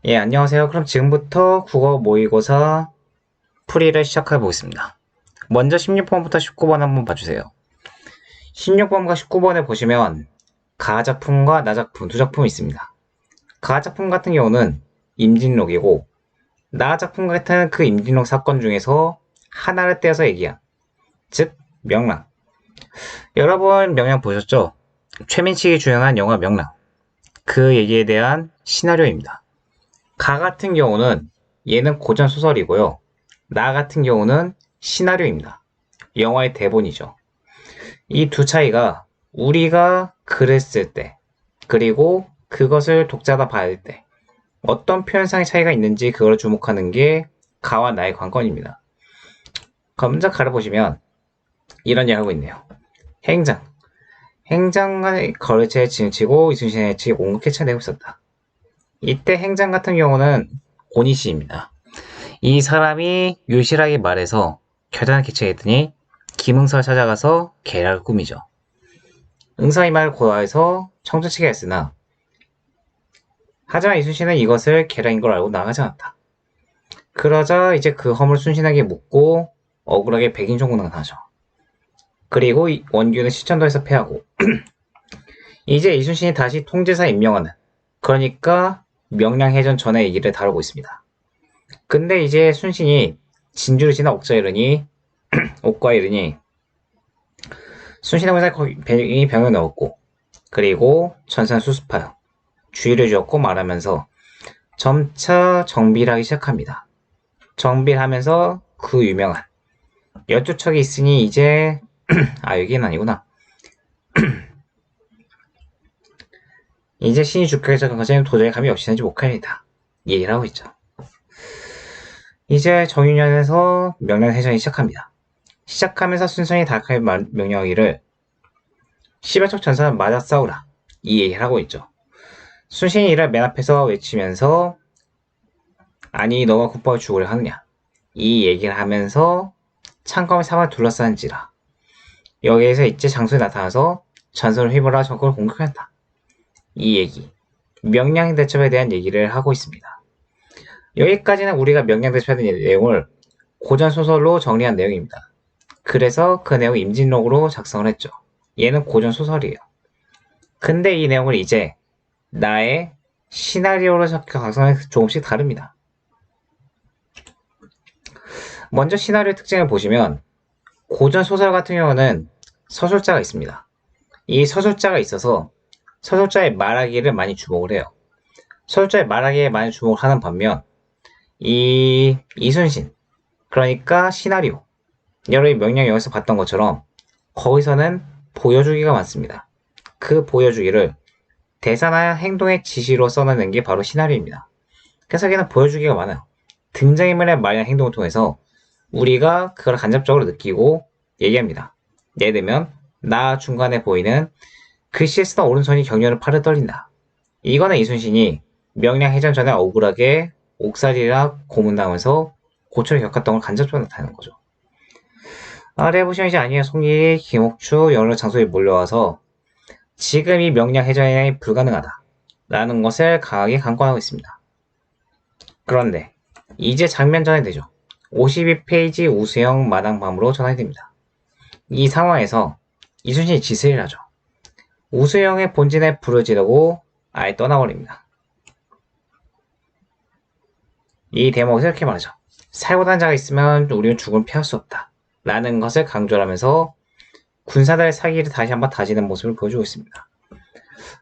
예, 안녕하세요. 그럼 지금부터 국어 모의고사 풀이를 시작해 보겠습니다. 먼저 16번부터 19번 한번 봐주세요. 16번과 19번에 보시면 가작품과 나작품 두 작품이 있습니다. 가작품 같은 경우는 임진록이고 나작품 같은 그 임진록 사건 중에서 하나를 떼어서 얘기한, 즉 명랑. 여러분 명랑 보셨죠? 최민식이 주연한 영화 명랑. 그 얘기에 대한 시나리오입니다. 가 같은 경우는 얘는 고전 소설이고요. 나 같은 경우는 시나리오입니다. 영화의 대본이죠. 이 두 차이가 우리가 글을 쓸 때, 그리고 그것을 독자가 봐야 때, 어떤 표현상의 차이가 있는지 그걸 주목하는 게 가와 나의 관건입니다. 먼저 가를 보시면 이런 얘기를 하고 있네요. 행장. 행장과 거래처에 지치고 이순신의 측이 온갖 캐쳐내고 있었다. 이때 행장 같은 경우는 오니시입니다. 이 사람이 유실하게 말해서 결단을 개최했더니 김응서를 찾아가서 계략을 꾸미죠. 응서 이 말을 고하해서 청조치게 했으나 하지만 이순신은 이것을 계략인 걸 알고 나가지 않았다. 그러자 이제 그 험을 순신에게 묻고 억울하게 백인종군을 하죠. 그리고 원규는 시천도에서 패하고 이제 이순신이 다시 통제사 임명하는, 그러니까 명량해전 전의 얘기를 다루고 있습니다. 근데 이제 순신이 진주를 지나 옥과 이르니 순신의 군사에 병을 넣었고, 그리고 전선 수습하여 주의를 주었고 말하면서 점차 정비를 하기 시작합니다. 정비를 하면서 그 유명한 열두척이 있으니 이제 여기는 아니구나. 이제 신이 죽게 한 것은 도저히 감이 없이는지 못합니다. 얘기를 하고 있죠. 이제 정유년에서 명량해전이 시작합니다. 시작하면서 순선이 다크의 명령하기를 시발척 전사는 맞아 싸우라, 이 얘기를 하고 있죠. 순신이 이를 맨 앞에서 외치면서 아니 너가 국밥을 죽으려 하느냐, 이 얘기를 하면서 창검의 사방을 둘러싼지라. 여기에서 이제 장소에 나타나서 전선을 휘몰아 적을 공격한다, 이 얘기, 명량 대첩에 대한 얘기를 하고 있습니다. 여기까지는 우리가 명량 대첩에 대한 내용을 고전 소설로 정리한 내용입니다. 그래서 그 내용 임진록으로 작성을 했죠. 얘는 고전 소설이에요. 근데 이 내용을 이제 나의 시나리오로 작성해 조금씩 다릅니다. 먼저 시나리오 특징을 보시면 고전 소설 같은 경우는 서술자가 있습니다. 이 서술자가 있어서 서술자의 말하기를 많이 주목을 해요. 서술자의 말하기에 많이 주목을 하는 반면 이 이순신, 그러니까 시나리오, 여러분이 명량영에서 봤던 것처럼 거기서는 보여주기가 많습니다. 그 보여주기를 대사나 행동의 지시로 써내는 게 바로 시나리오입니다. 그래서 여기는 보여주기가 많아요. 등장인물의 말이나 행동을 통해서 우리가 그걸 간접적으로 느끼고 얘기합니다. 예를 들면 나 중간에 보이는 글씨에 쓰던 오른손이 격렬히 팔을 떨린다. 이거는 이순신이 명량해전 전에 억울하게 옥살이라 고문당하면서 고초를 겪었던 걸 간접적으로 나타내는 거죠. 아래 보시면 이제 안희의 송일이, 김옥추 여러 장소에 몰려와서 지금 이 명량해전이 불가능하다 라는 것을 강하게 강권하고 있습니다. 그런데 이제 장면 전환이 되죠. 52페이지 우수영 마당밤으로 전환이 됩니다. 이 상황에서 이순신이 지시를 하죠. 우수영의 본진에 불을 지르고 아예 떠나버립니다. 이 대목에서 이렇게 말하죠. 살고난 자가 있으면 우리는 죽음을 피할 수 없다 라는 것을 강조하면서 군사들의 사기를 다시 한번 다지는 모습을 보여주고 있습니다.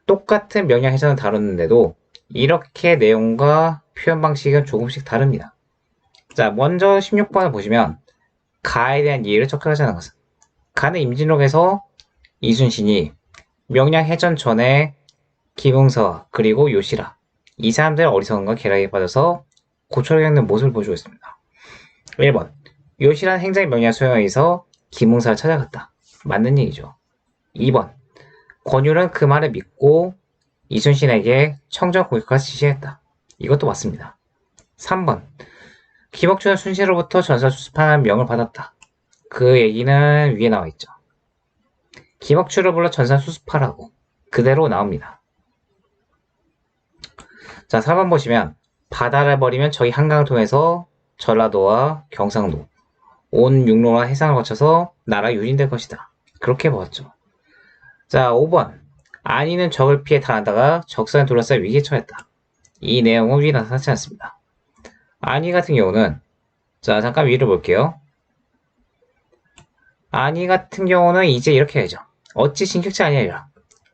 똑같은 명량해전을 다뤘는데도 이렇게 내용과 표현 방식은 조금씩 다릅니다. 자, 먼저 16번을 보시면 가에 대한 이해를 척하자는 것은 가는 임진록에서 이순신이 명량해전 전에 김응서 그리고 요시라, 이 사람들의 어리석음과 계략에 빠져서 고초를 겪는 모습을 보여주고 있습니다. 1번 요시라는 행장의 명령에 수용해서 김응서를 찾아갔다. 맞는 얘기죠. 2번 권율은 그 말을 믿고 이순신에게 청정 공격을 지시했다. 이것도 맞습니다. 3번 김옥준은 순신으로부터 전사 수습하는 명을 받았다. 그 얘기는 위에 나와 있죠. 김옥추를 불러 전사 수습하라고 그대로 나옵니다. 자, 4번 보시면 바다를 버리면 저희 한강을 통해서 전라도와 경상도, 온 육로와 해상을 거쳐서 나라 유린될 것이다. 그렇게 보았죠. 자, 5번. 안이는 적을 피해 달아나다가 적산에 둘러싸여 위기에 처했다. 이 내용은 위에 나타나지 않습니다. 안이 같은 경우는, 자, 잠깐 위를 볼게요. 안이 같은 경우는 이제 이렇게 해야죠. 어찌 진격자 아니라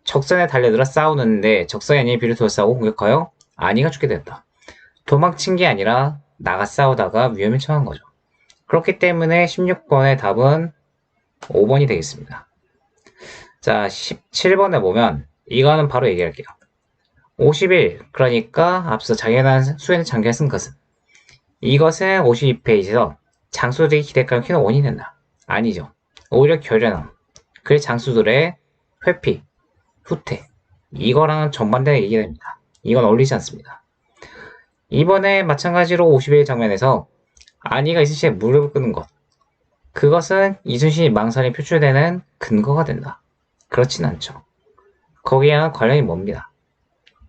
적산에 달려들어 싸우는데 적산이 아니의 비를 둘러싸고 공격하여 안이가 죽게 되었다. 도망친 게 아니라 나가 싸우다가 위험에 처한 거죠. 그렇기 때문에 16번의 답은 5번이 되겠습니다. 자, 17번에 보면 이거는 바로 얘기할게요. 51, 그러니까 앞서 장애난 수에는 장기를 쓴 것은 이것은 52페이지에서 장수들이 기대감을 키우는 원인이 된다. 아니죠. 오히려 결연함. 그 장수들의 회피, 후퇴. 이거랑은 정반대의 얘기가 됩니다. 이건 어울리지 않습니다. 이번에 마찬가지로 51 장면에서 안이가 이순신의 무릎을 끄는 것. 그것은 이순신이 망설임이 표출되는 근거가 된다. 그렇진 않죠. 거기에는 관련이 뭡니다.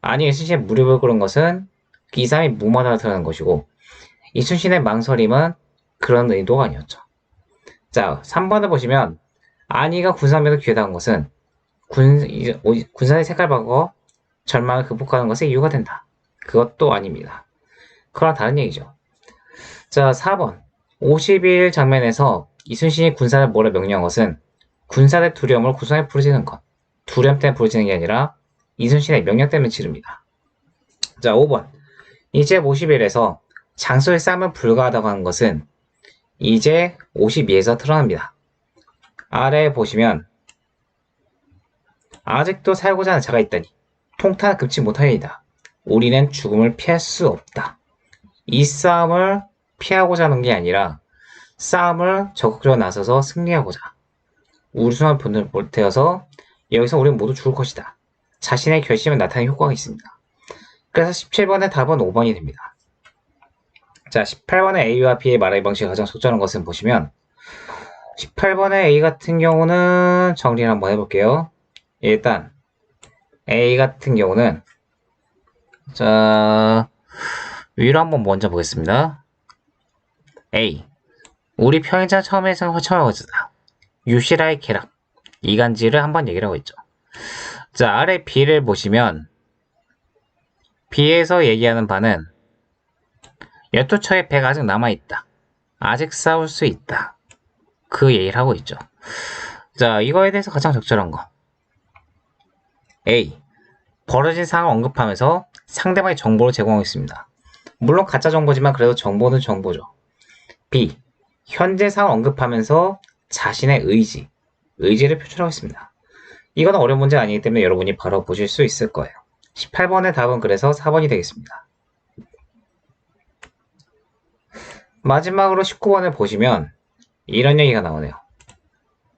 안이가 이순신의 무릎을 꿇은 것은 이 사람이 무마다를 드러낸 것이고 이순신의 망설임은 그런 의도가 아니었죠. 자, 3번을 보시면 안이가 군산면에서 귀에닿은 것은 군산의 색깔 바꿔 절망을 극복하는 것의 이유가 된다. 그것도 아닙니다. 그거랑 다른 얘기죠. 자, 4번. 51 장면에서 이순신이 군사를 몰아 명령한 것은 군사의 두려움을 구성에 부르짖는 것. 두려움 때문에 부르짖는 게 아니라 이순신의 명령 때문에 지릅니다. 자, 5번. 이제 51에서 장수의 싸움은 불가하다고 하는 것은 이제 52에서 드러납니다. 아래에 보시면 아직도 살고자 하는 자가 있다니 통탄을 금치 못하리이다. 우리는 죽음을 피할 수 없다. 이 싸움을 피하고자 하는 게 아니라 싸움을 적극적으로 나서서 승리하고자 우승한 분을 되어서 여기서 우리는 모두 죽을 것이다. 자신의 결심을 나타내는 효과가 있습니다. 그래서 17번의 답은 5번이 됩니다. 자, 18번의 A와 B의 말하기 방식이 가장 적절한 것은 보시면 18번의 A 같은 경우는 정리를 한번 해볼게요. 일단 A 같은 경우는 자, 위로 한번 먼저 보겠습니다. A. 우리 평행자 처음에 처음하고있다. 유시라의 계략. 이간질을 한번 얘기를 하고 있죠. 자, 아래 B를 보시면 B에서 얘기하는 바는 여투처의 배가 아직 남아있다. 아직 싸울 수 있다. 그 얘기를 하고 있죠. 자, 이거에 대해서 가장 적절한 거. A. 벌어진 상황을 언급하면서 상대방의 정보를 제공하고 있습니다. 물론 가짜 정보지만 그래도 정보는 정보죠. B. 현재 상황을 언급하면서 자신의 의지를 표출하고 있습니다. 이건 어려운 문제 아니기 때문에 여러분이 바로 보실 수 있을 거예요. 18번의 답은 그래서 4번이 되겠습니다. 마지막으로 19번을 보시면 이런 얘기가 나오네요.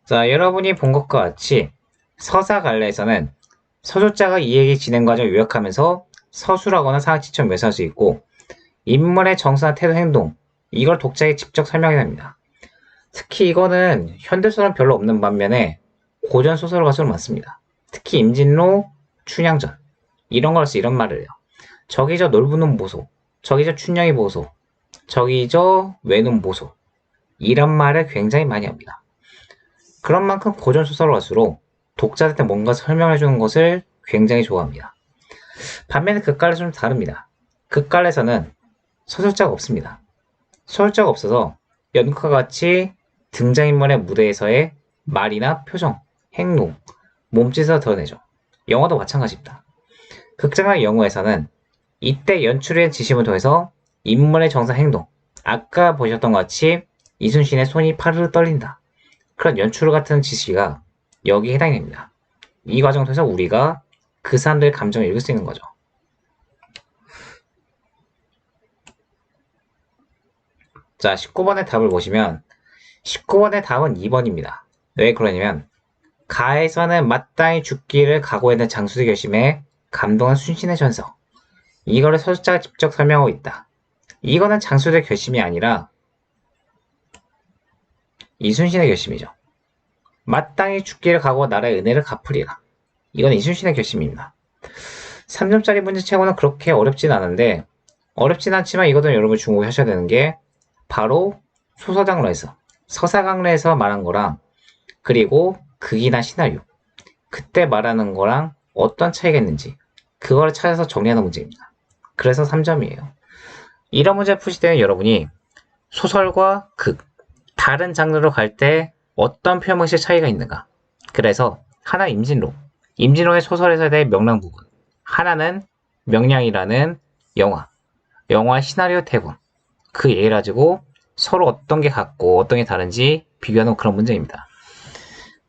자, 여러분이 본 것과 같이 서사갈래에서는 서술자가 이야기 진행 과정을 요약하면서 서술하거나 상황 지점 묘사할 수 있고 인물의 정서나 태도, 행동 이걸 독자에게 직접 설명해야 합니다. 특히 이거는 현대소설은 별로 없는 반면에 고전 소설 가수는 많습니다. 특히 임진로, 춘향전 이런 거라서 이런 말을 해요. 저기 저 놀부는 모소, 저기 저 춘향이 보소, 저기 저 외눈 모소 이런 말을 굉장히 많이 합니다. 그런 만큼 고전 소설 가수로 독자한테 뭔가 설명해주는 것을 굉장히 좋아합니다. 반면에 극갈래는 좀 다릅니다. 극갈래에서는 서술자가 없습니다. 서술자가 없어서 연극과 같이 등장인물의 무대에서의 말이나 표정, 행동, 몸짓에서 드러내죠. 영화도 마찬가지입니다. 극장과 영화에서는 이때 연출의 지심을 통해서 인물의 정상 행동, 아까 보셨던 것 같이 이순신의 손이 파르르 떨린다. 그런 연출 같은 지시가 여기에 해당이 됩니다. 이 과정을 통해서 우리가 그 사람들의 감정을 읽을 수 있는 거죠. 자, 19번의 답을 보시면 19번의 답은 2번입니다. 왜 그러냐면 가에서는 마땅히 죽기를 각오했는 장수의 결심에 감동한 순신의 전서 이거를 서술자가 직접 설명하고 있다. 이거는 장수의 결심이 아니라 이순신의 결심이죠. 마땅히 죽기를 각오한 나라의 은혜를 갚으리라. 이건 이순신의 결심입니다. 3점짜리 문제치고는 그렇게 어렵진 않은데 어렵진 않지만 이것도 여러분 주목하셔야 되는 게 바로 소서장르에서 서사강래에서 말한 거랑 그리고 극이나 시나리오 그때 말하는 거랑 어떤 차이가 있는지 그거를 찾아서 정리하는 문제입니다. 그래서 3점이에요. 이런 문제 푸실 때는 여러분이 소설과 극 다른 장르로 갈 때 어떤 표현 방식 차이가 있는가. 그래서 하나 임진록 임진록의 소설에서에 대해 명량 부분 하나는 명량이라는 영화 시나리오 대본 그 얘기를 가지고 서로 어떤 게 같고 어떤 게 다른지 비교하는 그런 문제입니다.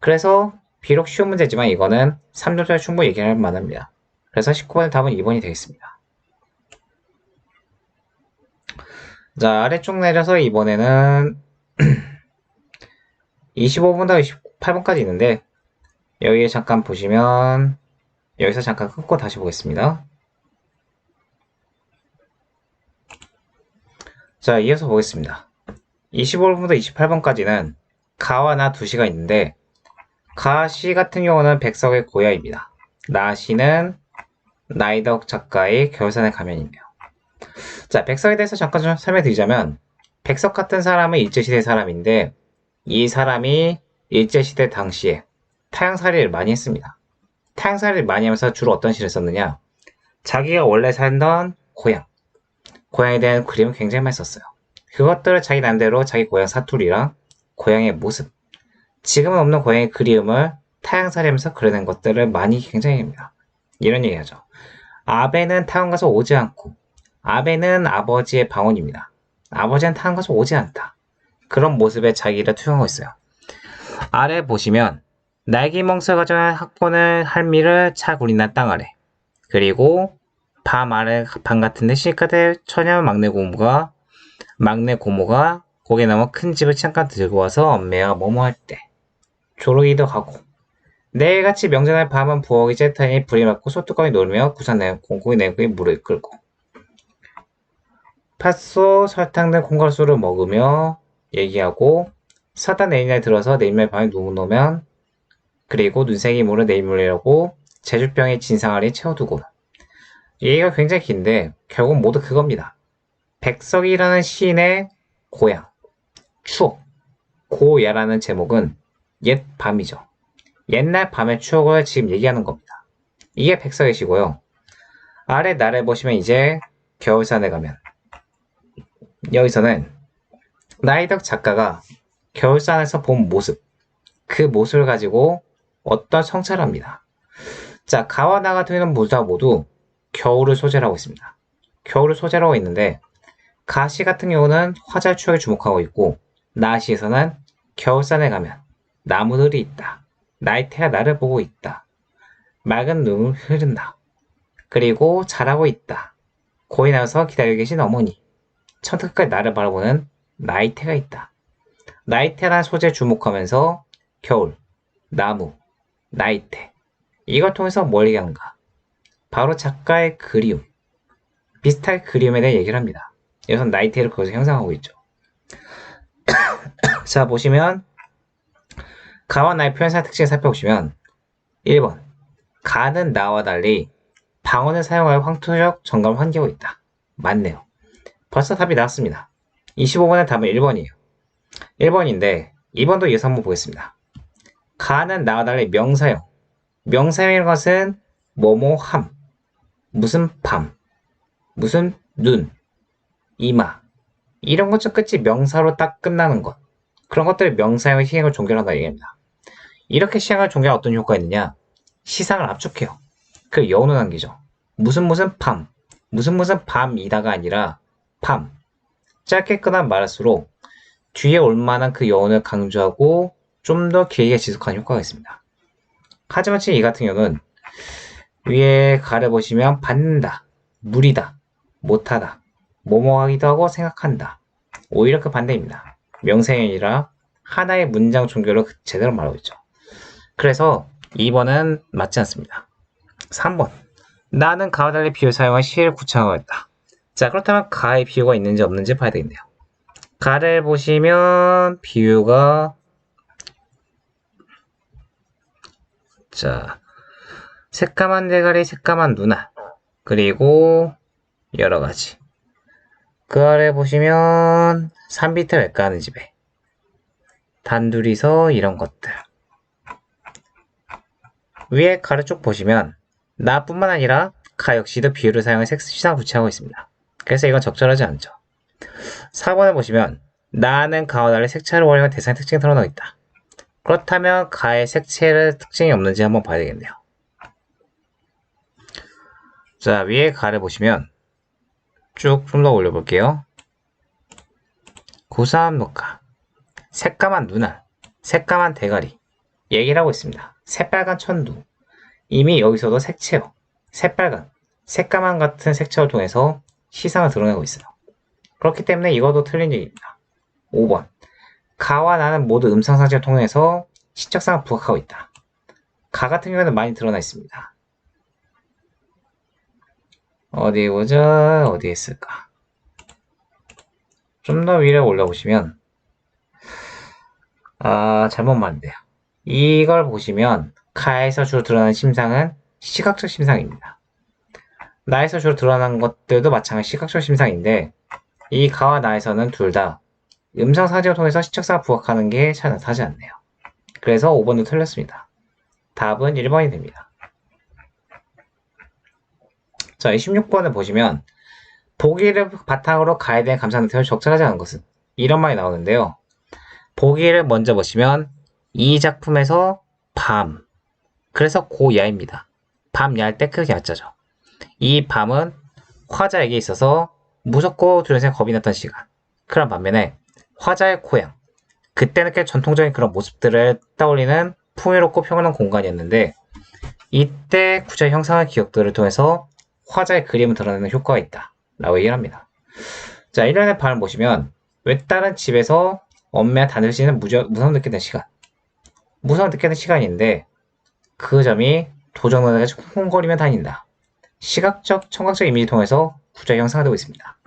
그래서 비록 쉬운 문제지만 이거는 3점짜리 충분히 얘기할 만합니다. 그래서 19번의 답은 2번이 되겠습니다. 자, 아래쪽 내려서 이번에는 25번부터 28번까지 있는데 여기 잠깐 보시면 여기서 잠깐 끊고 다시 보겠습니다. 자, 이어서 보겠습니다. 25번부터 28번까지는 가와 나 두 시가 있는데 가 시 같은 경우는 백석의 고야입니다. 나 시는 나이덕 작가의 겨울산의 가면이며 자, 백석에 대해서 잠깐 좀 설명드리자면 백석 같은 사람은 일제시대 사람인데 이 사람이 일제시대 당시에 타향살이를 많이 했습니다. 타향살이를 많이 하면서 주로 어떤 시를 썼느냐 자기가 원래 살던 고향에 대한 그림을 굉장히 많이 썼어요. 그것들을 자기 나름대로 자기 고향 사투리랑 고향의 모습 지금은 없는 고향의 그리움을 타향살이하면서 그려낸 것들을 많이 굉장히 합니다. 이런 얘기하죠. 아베는 타향 가서 오지 않고 아베는 아버지의 방언입니다. 아버지는 타향 가서 오지 않다. 그런 모습에 자기를 투영하고 있어요. 아래 보시면 날개 멍석 가져간 학본을 할미를 차 굴리나 땅 아래 그리고 밤 아래 방 같은데 실가대 처녀 막내 고모가 고개 넘어 큰 집을 잠깐 들고 와서 엄매와 뭐뭐 할 때 조르기도 가고 내일같이 명절날 밤은 부엌이 쬐타니 불이 맞고 소뚜껑이 노르며 구산 공고기 내고에 물을 끓고 팥소 설탕 등 콩가루를 먹으며 얘기하고 사다 내일날 들어서 내일날 밤에 누워 놓으면 그리고 눈생이 모르 내일물이라고 제주병에 진상아리 채워두고 얘기가 굉장히 긴데 결국 모두 그겁니다. 백석이라는 시인의 고향, 추억, 고야라는 제목은 옛 밤이죠. 옛날 밤의 추억을 지금 얘기하는 겁니다. 이게 백석의 시고요. 아래 나를 보시면 이제 겨울산에 가면 여기서는 나이덕 작가가 겨울산에서 본 모습 그 모습을 가지고 어떤 성찰을 합니다. 자, 가와 나 같은 경우는 모두 겨울을 소재로 하고 있습니다. 겨울을 소재로 하고 있는데 가시 같은 경우는 화살 추억에 주목하고 있고 나시에서는 겨울산에 가면 나무들이 있다. 나이테가 나를 보고 있다. 맑은 눈을 흐른다. 그리고 자라고 있다. 고이 나서 기다리고 계신 어머니. 천끝까지 나를 바라보는 나이테가 있다. 나이테라는 소재에 주목하면서 겨울, 나무, 나이테 이걸 통해서 뭘 얘기하는가? 바로 작가의 그리움, 비슷하게 그리움에 대해 얘기를 합니다. 여기서 나이테를 거기서 형상하고 있죠. 자, 보시면 가와 나의 표현사 특징을 살펴보시면 1번 가는 나와 달리 방언을 사용하여 황토적 정감을 환기하고 있다. 맞네요. 벌써 답이 나왔습니다. 25번의 답은 1번이에요. 1번인데 2번도 이어서 한번 보겠습니다. 가는 나와 달리 명사형. 명사형이라는 것은 뭐뭐함, 무슨 밤, 무슨 눈, 이마 이런 것좀 끝이 명사로 딱 끝나는 것 그런 것들을 명사형의 시행을 종결한다 얘기합니다. 이렇게 시행할 종결 어떤 효과가 있느냐 시상을 압축해요. 그 여운을 남기죠. 무슨 밤 무슨 밤이다가 아니라 밤 짧게 끝난 말할수록 뒤에 올 만한 그 여운을 강조하고 좀 더 길게 지속하는 효과가 있습니다. 하지만 지금 이 같은 경우는 위에 가를 보시면 받는다, 무리다, 못하다, 뭐뭐하기도 하고 생각한다. 오히려 그 반대입니다. 명사형이 아니라 하나의 문장 종결로 제대로 말하고 있죠. 그래서 2번은 맞지 않습니다. 3번 나는 가와 달리 비유를 사용한 시를 구창하고 있다. 자, 그렇다면 가의 비유가 있는지 없는지 봐야 되겠네요. 가를 보시면 비유가 자 새까만 대가리 새까만 누나 그리고 여러가지 그 아래 보시면 산비틀 외과하는 집에 단둘이서 이런 것들. 위에 가로 쭉 보시면 나뿐만 아니라 가 역시도 비율을 사용해 섹스시상 구체하고 있습니다. 그래서 이건 적절하지 않죠. 4번에 보시면 나는 가와 달리 색채를 활용한 대상의 특징이 드러나 있다. 그렇다면 가의 색채의 특징이 없는지 한번 봐야 되겠네요. 자, 위에 가를 보시면 쭉 좀 더 올려볼게요. 고사함 녹가, 새까만 눈알, 새까만 대가리 얘기를 하고 있습니다. 새빨간 천두, 이미 여기서도 색채요. 새빨간, 새까만 같은 색채를 통해서 시상을 드러내고 있어요. 그렇기 때문에 이것도 틀린 얘기입니다. 5번, 가와 나는 모두 음상상징을 통해서 시적상을 부각하고 있다. 가 같은 경우에는 많이 드러나 있습니다. 어디 보자, 어디 있을까? 좀 더 위로 올려보시면 잘못 말인데요. 이걸 보시면 가에서 주로 드러나는 심상은 시각적 심상입니다. 나에서 주로 드러나는 것들도 마찬가지 시각적 심상인데 이 가와 나에서는 둘 다 음성 상징을 통해서 시적상을 부각하는 게 잘 나타나지 않네요. 그래서 5번도 틀렸습니다. 답은 1번이 됩니다. 자, 16번을 보시면 보기를 바탕으로 가에 대한 감상 상태를 적절하지 않은 것은 이런 말이 나오는데요. 보기를 먼저 보시면 이 작품에서 밤, 그래서 고야입니다. 밤 야할 때 크게 야자죠. 이 밤은 화자에게 있어서 무섭고 두려운 겁이 났던 시간. 그런 반면에 화자의 고향, 그때는 꽤 전통적인 그런 모습들을 떠올리는 풍요롭고 평온한 공간이었는데 이때 구조의 형상의 기억들을 통해서 화자의 그림을 드러내는 효과가 있다 라고 얘기를 합니다. 자, 1년의 밤을 보시면 외딴은 집에서 엄매와 다들 씨는 무서움 느끼는 시간, 무서움 느끼는 시간인데 그 점이 도적너다가 쿵쿵거리며 다닌다. 시각적, 청각적 이미지 통해서 구조가 형성되고 있습니다.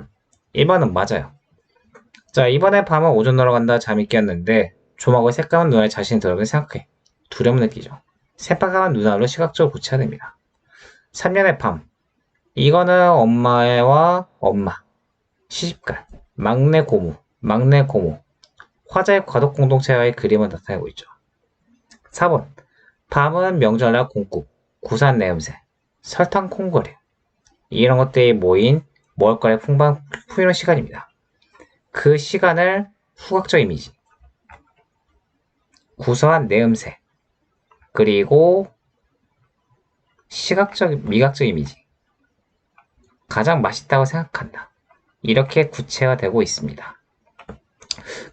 1번은 맞아요. 자, 이번에 밤은 오존 놀아간다 잠이 깨었는데 조막의 새까만 눈알에 자신이 들어오게 생각해. 두려움을 느끼죠. 새빨간 눈알로 시각적으로 구체화됩니다. 3년의 밤, 이거는 엄마와 엄마, 시집갈, 막내 고모, 화자의 과덕 공동체와의 그림을 나타내고 있죠. 4번, 밤은 명절날 공국, 구산 내음새, 설탕 콩거림 이런 것들이 모인 먹을거리의 풍요로운 시간입니다. 그 시간을 후각적 이미지, 구수한 내음새, 그리고 시각적, 미각적 이미지, 가장 맛있다고 생각한다. 이렇게 구체화되고 있습니다.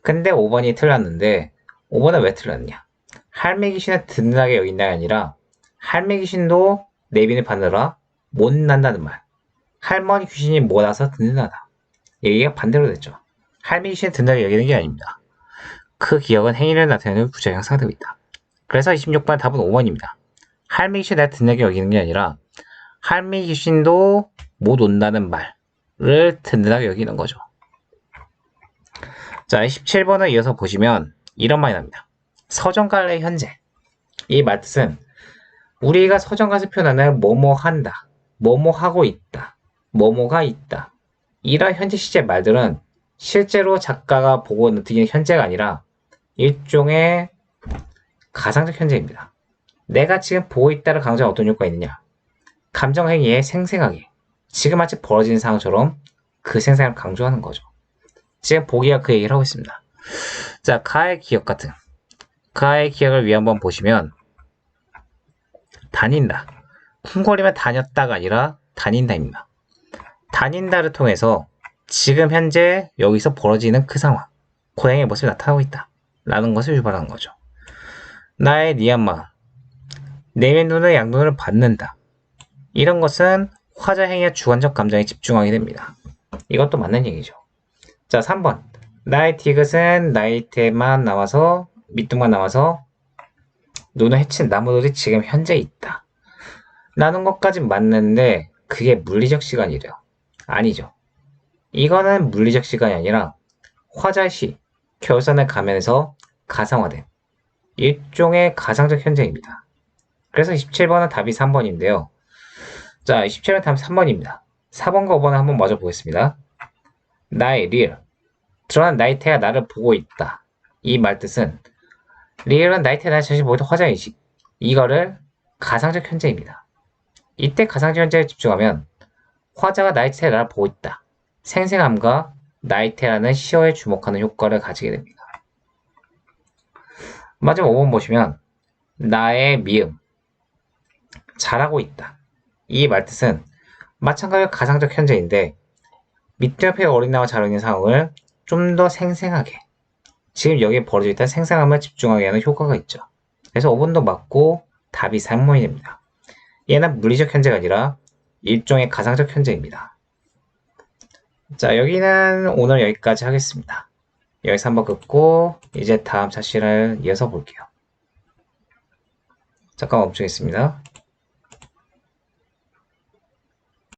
근데 5번이 틀렸는데 5번은 왜 틀렸냐? 할매 귀신을 든든하게 여긴다가 아니라 할매 귀신도 내빈을 받느라 못 난다는 말. 할머니 귀신이 못 와서 든든하다. 얘기가 반대로 됐죠. 할매 귀신을 든든하게 여기는 게 아닙니다. 그 기억은 행위를 나타내는 구체가 형성되고 있다. 그래서 26번 답은 5번입니다. 할매 귀신을 내가 든든하게 여기는 게 아니라 할매 귀신도 못 온다는 말을 든든하게 여기는 거죠. 자, 17번을 이어서 보시면 이런 말이 납니다. 서정갈래 현재. 이 말뜻은 우리가 서정가에서 표현하는 뭐뭐 한다, 뭐뭐 하고 있다, 뭐뭐가 있다. 이런 현재 시제 말들은 실제로 작가가 보고 느끼는 현재가 아니라 일종의 가상적 현재입니다. 내가 지금 보고 있다를 강조한 어떤 효과가 있느냐? 감정행위에 생생하게 지금 마치 벌어지는 상황처럼 그 생생함을 강조하는 거죠. 지금 보기가 그 얘기를 하고 있습니다. 자, 가의 기억 같은 가의 기억을 위해 한번 보시면 다닌다. 쿵거리면 다녔다가 아니라 다닌다입니다. 다닌다를 통해서 지금 현재 여기서 벌어지는 그 상황, 고양이의 모습이 나타나고 있다 라는 것을 유발하는 거죠. 나의 니한 마음, 내면 눈의 양눈을 받는다. 이런 것은 화자 행위의 주관적 감정에 집중하게 됩니다. 이것도 맞는 얘기죠. 자, 3번. 나의 디귿은 나이테만 나와서 밑둥만 나와서 눈을 해친 나무들이 지금 현재 있다. 라는 것까진 맞는데 그게 물리적 시간이래요. 아니죠. 이거는 물리적 시간이 아니라 화자시, 결선의 가면에서 가상화된 일종의 가상적 현재입니다. 그래서 27번은 답이 3번인데요. 자, 27번 답이 3번입니다. 4번과 5번을 한번 마저 보겠습니다. 나의 리얼. 드러난 나이테가 나를 보고 있다. 이 말뜻은 리얼은 나이테가 나의 자신 모두 화자인식. 이거를 가상적 현재입니다. 이때 가상적 현재에 집중하면 화자가 나이테가 나를 보고 있다. 생생함과 나이테라는 시어에 주목하는 효과를 가지게 됩니다. 마지막 5번 보시면 나의 미음. 잘하고 있다. 이 말뜻은 마찬가지로 가상적 현재인데 밑에 옆에 어린아이와 잘 어울리는 상황을 좀 더 생생하게 지금 여기에 벌어져 있던 생생함을 집중하게 하는 효과가 있죠. 그래서 5번도 맞고 답이 3번이 됩니다. 얘는 물리적 현재가 아니라 일종의 가상적 현재입니다. 자, 여기는 오늘 여기까지 하겠습니다. 여기서 한번 긋고 이제 다음 차시를 이어서 볼게요. 잠깐 멈추겠습니다.